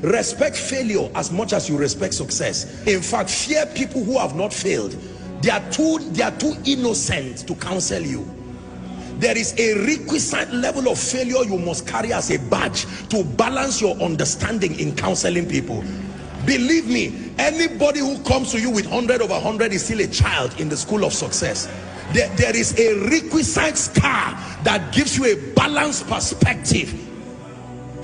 Respect failure as much as you respect success. In fact, fear people who have not failed. They are too innocent to counsel you. There is a requisite level of failure you must carry as a badge to balance your understanding in counseling people. Believe me, anybody who comes to you with 100 over 100 is still a child in the school of success. There is a requisite scar that gives you a balanced perspective.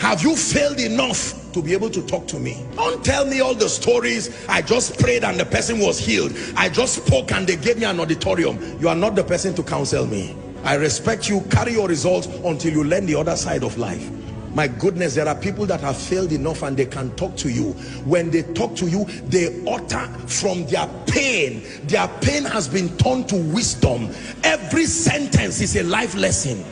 Have you failed enough to be able to talk to me? Don't tell me all the stories. I just prayed and the person was healed. I just spoke and they gave me an auditorium. You are not the person to counsel me. I respect you. Carry your results until you learn the other side of life. My goodness, there are people that have failed enough and they can talk to you. When they talk to you, they utter from their pain. Their pain has been turned to wisdom. Every sentence is a life lesson.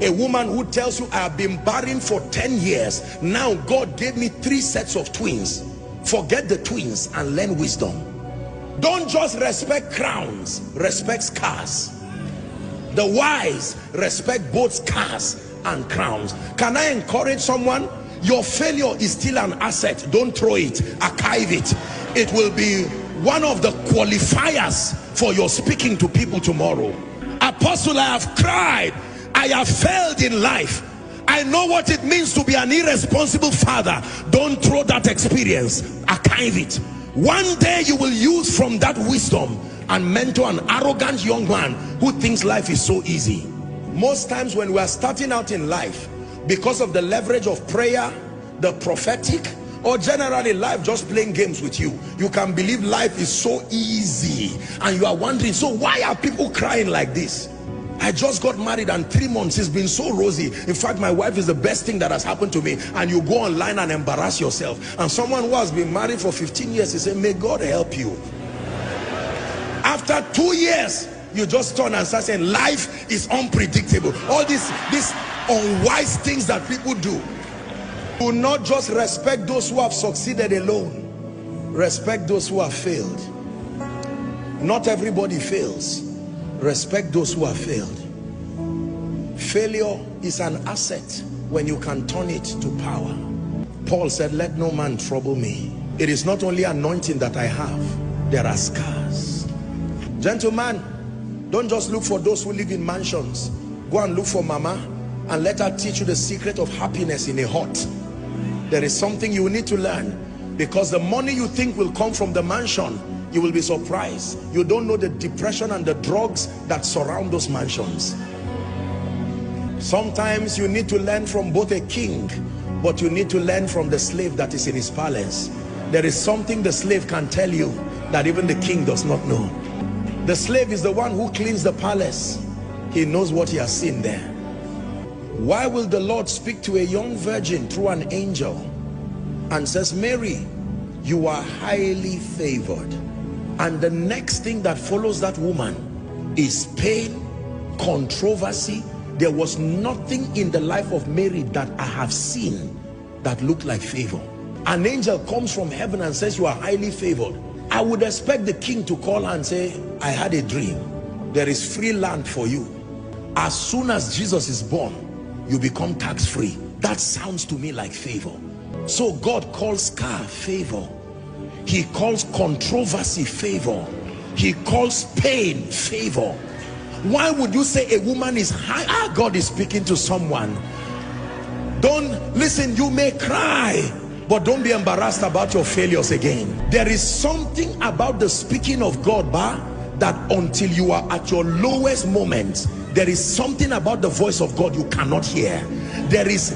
A woman who tells you, I have been barren for 10 years. Now God gave me 3 sets of twins. Forget the twins and learn wisdom. Don't just respect crowns, respect scars. The wise respect both scars and crowns. Can I encourage someone? Your failure is still an asset. Don't throw it, archive it. It will be one of the qualifiers for your speaking to people tomorrow. Apostle, I have cried, I have failed in life. I know what it means to be an irresponsible father. Don't throw that experience, archive it. One day you will use from that wisdom and mentor an arrogant young man who thinks life is so easy. Most times when we are starting out in life, because of the leverage of prayer, the prophetic, or generally life just playing games with you, you can believe life is so easy and you are wondering, so why are people crying like this? I just got married and 3 months it's been so rosy. In fact, my wife is the best thing that has happened to me. And you go online and embarrass yourself. And someone who has been married for 15 years, he said, may God help you. After 2 years, you just turn and start saying life is unpredictable. All these unwise things that people do. Do not just respect those who have succeeded alone. Respect those who have failed. Not everybody fails. Respect those who have failed. Failure is an asset when you can turn it to power. Paul said, let no man trouble me. It is not only anointing that I have, there are scars. Gentlemen, don't just look for those who live in mansions. Go and look for mama and let her teach you the secret of happiness in a hut. There is something you need to learn, because the money you think will come from the mansion, you will be surprised. You don't know the depression and the drugs that surround those mansions. Sometimes you need to learn from both a king, but you need to learn from the slave that is in his palace. There is something the slave can tell you that even the king does not know. The slave is the one who cleans the palace. He knows what he has seen there. Why will the Lord speak to a young virgin through an angel and says, Mary, you are highly favored? And the next thing that follows that woman is pain, controversy. There was nothing in the life of Mary that I have seen that looked like favor. An angel comes from heaven and says, you are highly favored. I would expect the king to call her and say, I had a dream. There is free land for you. As soon as Jesus is born, you become tax-free. That sounds to me like favor. So God calls scar favor. He calls controversy favor. He calls pain favor. Why would you say a woman is high? God is speaking to someone. Don't listen, you may cry, but don't be embarrassed about your failures again. There is something about the speaking of God, that until you are at your lowest moment, there is something about the voice of God you cannot hear. There is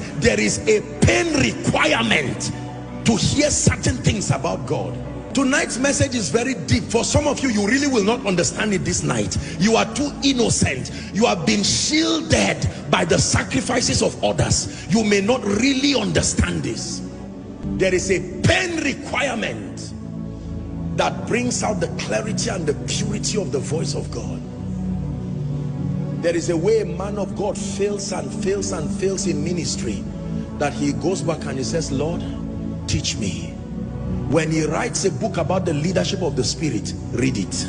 a pain requirement to hear certain things about God. Tonight's message is very deep. For some of you, you really will not understand it this night. You are too innocent. You have been shielded by the sacrifices of others. You may not really understand this. There is a pain requirement that brings out the clarity and the purity of the voice of God. There is a way a man of God fails and fails and fails in ministry, that he goes back and he says, Lord, teach me. When he writes a book about the leadership of the Spirit, read it.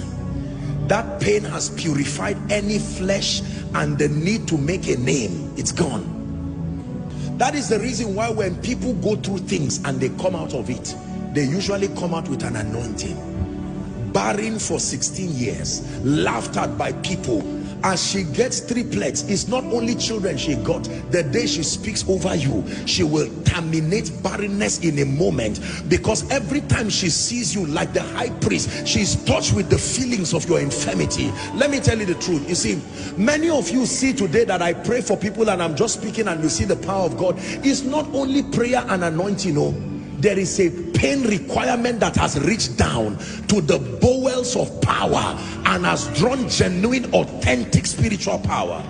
That pain has purified any flesh and the need to make a name. It's gone. That is the reason why when people go through things and they come out of it, they usually come out with an anointing. Barren for 16 years, laughed at by people. As she gets triplets, it's not only children she got. The day she speaks over you, she will terminate barrenness in a moment, because every time she sees you, like the high priest, she's touched with the feelings of your infirmity. Let me tell you the truth. You see, many of you see today that I pray for people and I'm just speaking and you see the power of God. It's not only prayer and anointing, no. There is a pain requirement that has reached down to the bowels of power and has drawn genuine, authentic spiritual power.